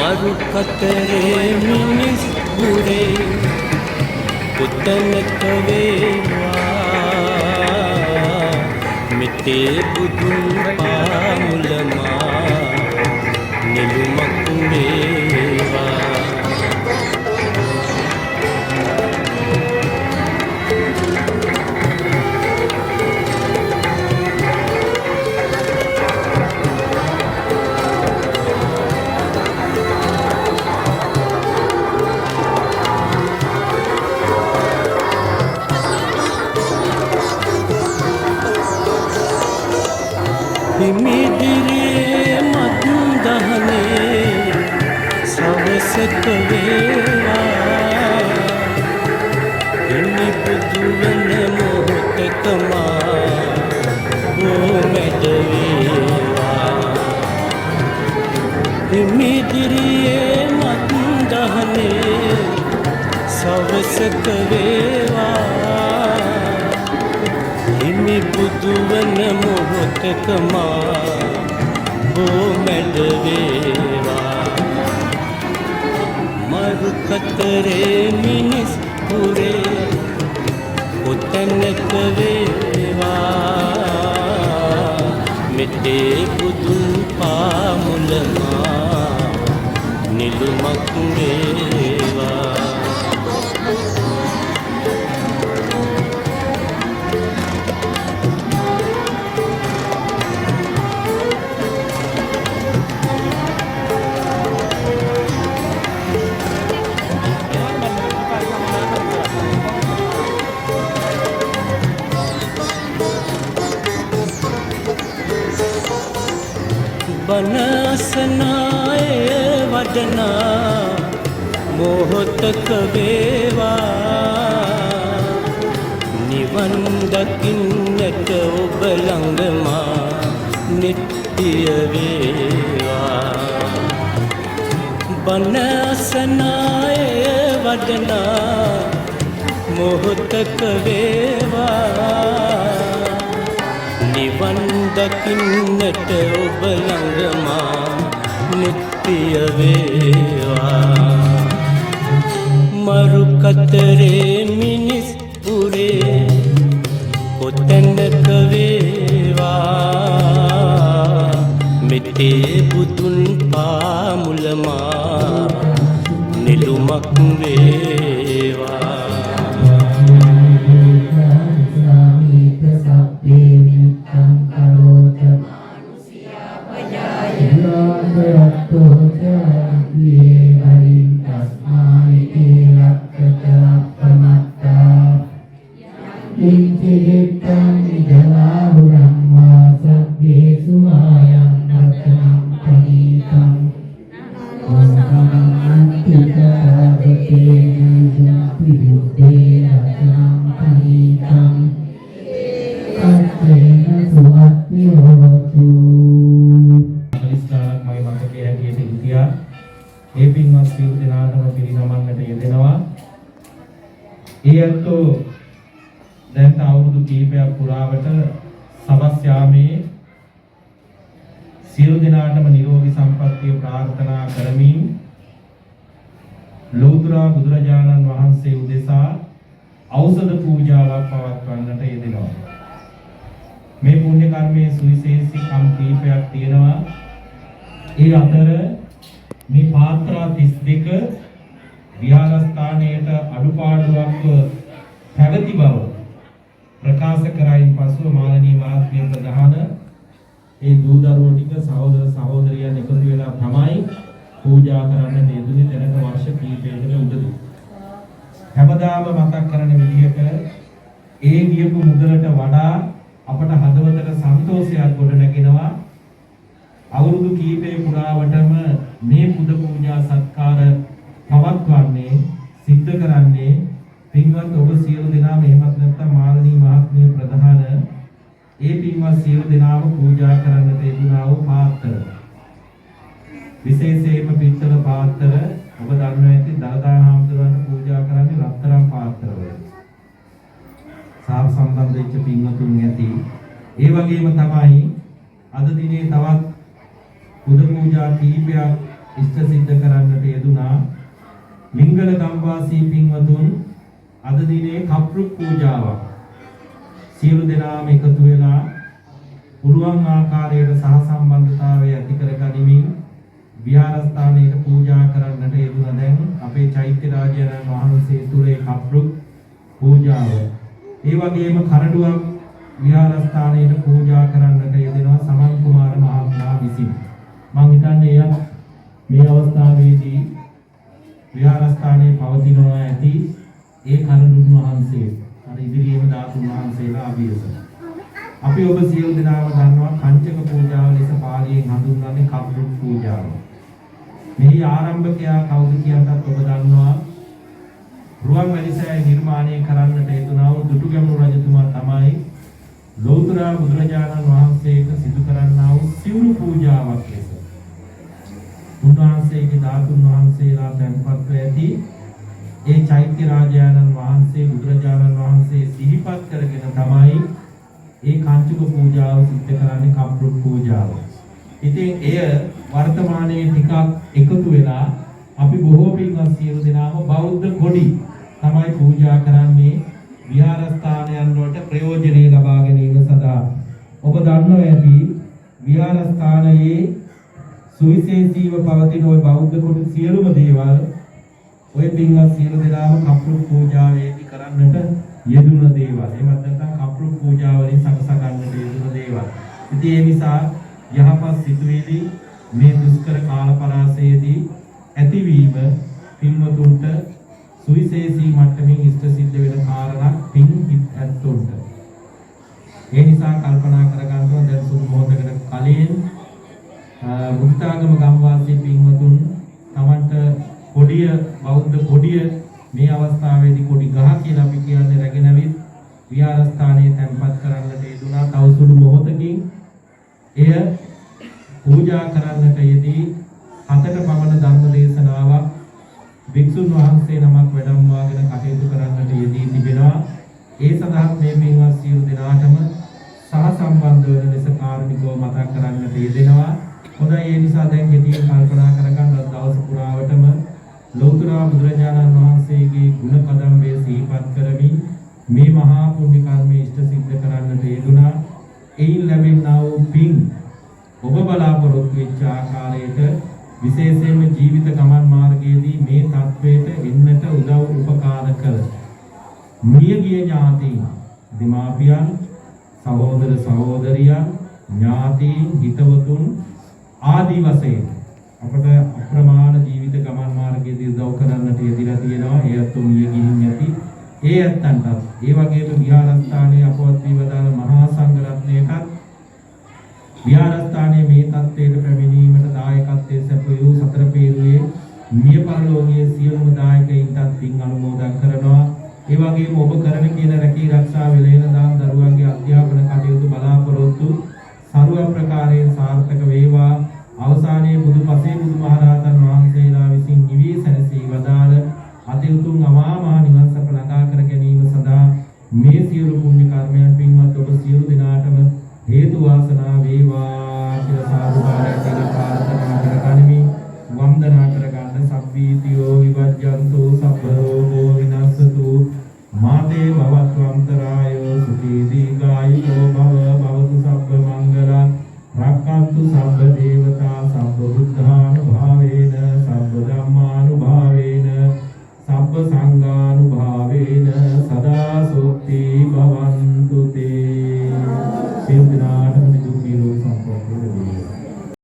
मरु कतरे मिनिस बुरे पुतन कवेवा मिटे बुदुन पामुलमा निलुमक मेवा हिमिदिरे मधुदहने सवसक वेवा हिमि पुदुवन मोहतकमा वो मेडवेवा हिमिदिरे मधुदहने सवसक वेवा हिमि बुदुवन मोहतकमा वो मेडवेवा मरु कतरे मिनिस पुरे पुतनक वेवा मिटे बुदुन पामुलमा निलुमक वेवा बनसनाए वदना मोहतक वेवा निवन दकिन्नट ඔබ නිත්‍ය වේවා බනසනාය වදනා මොහොතක වේවා නිවන් දකින්නට ඔබ ළඟමා නිත්‍ය වේවා මරු කතරේ මිනිස් පුරේ කොතැනක වේවා මෙතේ බුදුන් පාමුලමා නිලුමක් වේවා දැන් අවුරුදු කීපයක් පුරාවට සවස් යාමේ සියලු දෙනාටම නිරෝගී සම්පන්නිය ප්‍රාර්ථනා කරමින් ලෝතර බුදුරජාණන් වහන්සේ උදෙසා ඖෂධ පූජාවක් පවත්වන්නට යෙදෙනවා. මේ පුණ්‍ය කර්මයේ සුවිශේෂී කම් කීපයක් තියෙනවා. ඒ අතර මේ පාත්‍රා 32 විහාරස්ථානයේට අඩුපාඩුවක් පැවති බව ප්‍රකාශ කරයින් පසුව මානනීය මහත්මිය ප්‍රධාන ඒ දූ දරුවෝ ටික සහෝදර සහෝදරියන් එකතු වෙලා තමයි පූජා කරන්න යෙදුනේ දැනට වර්ෂ කීපයකට උඩදී. හැමදාම මතක් කරන විදිහට ඒ ගියපු මුදලට වඩා අපට හදවතට සන්තෝෂයක් ගොඩ නැගෙනවා. අවුරුදු කීපය පුරාවටම මේ පුද පූජා සත්කාර පවත්වන්නේ සිද්ධ කරන්නේ පින්වත් ඔබ සියලු දෙනාම එහෙමත් නැත්නම් මාළනී මහත්මිය ප්‍රධාන ඒ පින්වත් සියලු දෙනාම පූජා කරන්නට යෙදුනා වූ පාත්‍ර විශේෂයෙන්ම පිත්තල පාත්‍ර ඔබ දන්නවා ඇති දලදා හාමුදුරුවන්ට පූජා කරන්නේ රත්තරන් පාත්‍රවල සාර සම්බන්ධ වෙච්ච පින්වතුන් ඇති ඒ වගේම තමයි අද දිනේ තවත් පුද පූජා කීපයක් ඉෂ්ට සිද්ධ කරන්නට යෙදුනා මිංගල ගම්වාසී පින්වතුන් අද දිනේ කප්රුක් පූජාවක් සියලු දෙනාම එකතු වෙලා පුරුවන් ආකාරයට සහ සම්බන්ධතාවය ඇති කර ගනිමින් විහාරස්ථානයේ පූජා කරන්නට යෙදුන දැන් අපේ චෛත්‍ය රාජානන් වහන්සේ තුලේ කප්රුක් පූජාව ඒ වගේම කරඬුවක් විහාරස්ථානයේ පූජා කරන්නට යෙදෙනවා සමන් කුමාර මහත්මයා විසින් මම හිතන්නේ එය මේ අවස්ථාවේදී විහාරස්ථානයේ පවතිනවා ඇති ඒ කරඬුන් වහන්සේ අර ඉදිරියේම ධාතුන් වහන්සේලා අභියස අපි ඔබ සියලු දෙනාම දන්නවා කංචක පූජාව ලෙස පාලියෙන් හඳුන්වන්නේ කප්රුක් පූජාව. මෙහි ආරම්භකයා කවුද කියලාත් ඔබ දන්නවා. රුවන්වැලිසෑය නිර්මාණය කරන්නට යෙදුනා වූ දුටුගැමුණු රජතුමා තමයි ලෞතර බුදුරජාණන් වහන්සේට සිදු කරන්නා වූ සිවුරු පූජාවක් ලෙස. උන්වහන්සේගේ ධාතුන් වහන්සේලා තැන්පත්ව ඇති ඒ චෛත්‍ය රාජානන් වහන්සේ බුදුරජාණන් වහන්සේ සිහිපත් කරගෙන තමයි ඒ කාංචික පූජාව සිද්ධ කරන්නේ කප්රුක් පූජාව. ඉතින් එය වර්තමානයේ ටිකක් එකතු වෙලා අපි බොහෝ පින්වත් සියලු දෙනාම බෞද්ධ කොඩි තමයි පූජා කරන්නේ විහාරස්ථානයන් වලට ප්‍රයෝජනෙ ලබා ගැනීම සඳහා. ඔබ දන්නවා ඇති විහාරස්ථානයේ සුවිශේෂීව පවතින ওই බෞද්ධ කොඩි සියලුම දේවල් ඔය පින්වත් සියලු දෙනාම කප්රුක් පූජාවේදී කරන්නට යෙදුන දේවල්. එහෙමත් නැත්නම් කප්රුක් පූජාවලින් සකසා ගන්නට යෙදුන දේවල්. ඉතින් ඒ නිසා යහපත් සිතුවිලි මේ දුෂ්කර කාල පරාසයේදී ඇතිවීම පින්වතුන්ට සුවිශේෂී මට්ටමින් ඉෂ්ට සිද්ධ වෙන කාරණා පින් හිත් ඇත්තොන්ට. ඒ නිසා කල්පනා කරගන්නවා දැන් සුදු මොහොතකට කලින් බුද්ධාගම ගම්වාසී පින්වතුන් තමන්ට කොඩිය බෞද්ධ කොඩිය මේ අවස්ථාවේදී කොඩි ගහ කියලා අපි කියන්නේ රැගෙනවිත් විහාරස්ථානයේ තැන්පත් කරන්නට යෙදුනා. තව සුළු මොහොතකින් එය පූජා කරන්නට යෙදී 7ට පමණ ධර්ම දේශනාවක් වික්ෂුන් වහන්සේ නමක් වැඩමවාගෙන කටයුතු කරන්නට යෙදී තිබෙනවා. ඒ සඳහා මේ පින්වත් සියලු දෙනාටම සහ සම්බන්ධ වන ලෙස කාරුණිකව මතක් කරන්නට යෙදෙනවා. හොඳයි ඒ නිසා දැන් ගෙතියෙන් කල්පනා කරගන්න දවස පුරාවටම ලෞතර බුදුරජාණන් වහන්සේගේ ගුණ කදම්බය සිහිපත් කරමින් මේ මහා පුණ්‍ය කර්මයේ ඉෂ්ට සිද්ධ කරන්නට යෙදුනා. එයින් ලැබෙනා වූ පින් ඔබ බලාපොරොත්තු වෙච්ච ආකාරයට විශේෂයෙන්ම ජීවිත ගමන් මාර්ගයේදී මේ තත්වයට එන්නට උදව් උපකාර කළ මියගිය ඥාතීන් දෙමාපියන් සහෝදර සහෝදරියන් ඥාතීන් හිතවතුන් ආදී වශයෙන් අපට අප්‍රමාණ ජීවිත ගමන් මාර්ගයේදී උදව් කරන්නට යෙදিলা තියෙනවා. ඒත් මිය ගිහින් නැති ඒ ඇත්තන්ට ඒ වගේම විහාරස්ථානයේ අපවත් වීවදාන මහා සංඝ රත්නයටත් විහාරස්ථානයේ මේ තත්ත්වයට පැමිණීමට දායකත්වයේ සැපයූ සතර පේරුවේ මිය පරලෝකීය සියලුම දායකයින්ටත් පින් අනුමෝදන් කරනවා. ඒ වගේම ඔබ කරන කියන රැකී ආරක්ෂා වෙලෙන දාන දරුවන්ගේ අධ්‍යාපන කටයුතු බලාපොරොත්තු සර්ව ප්‍රකාරයෙන් සාර්ථක වේවා. අවසානයේ බුදුපසේ බුදුමහරහතන් වහන්සේලා විසින් නිවී සැනසී වදාළ අතිඋතුම් අමා මහ නිවන් සප ළඟා කර ගැනීම සඳහා මේ සියලු පුණ්‍ය කර්මයන් පින්වත් ඔබ සියලු දෙනාටම හේතු වාසනා වේවා කියලා සාදුකාරයෙන් ප්‍රාර්ථනා කරගනිමි. වන්දනා කරගන්න සබ්බීතියෝ විවජ්ජන්තු සබ්බ රෝගෝ විනස්සතු මාතේ භවත්වන්තරාය සුඛී දීඝායුකෝ භව භවතු සබ්බ මංගලං රක්ඛන්තු සබ්බ දේවතා සබ්බ බුද්ධානුභාවේන සබ්බ ධම්මානුභාවේන සබ්බ සංඝානුභාවේන සදා සෝත්ති භවං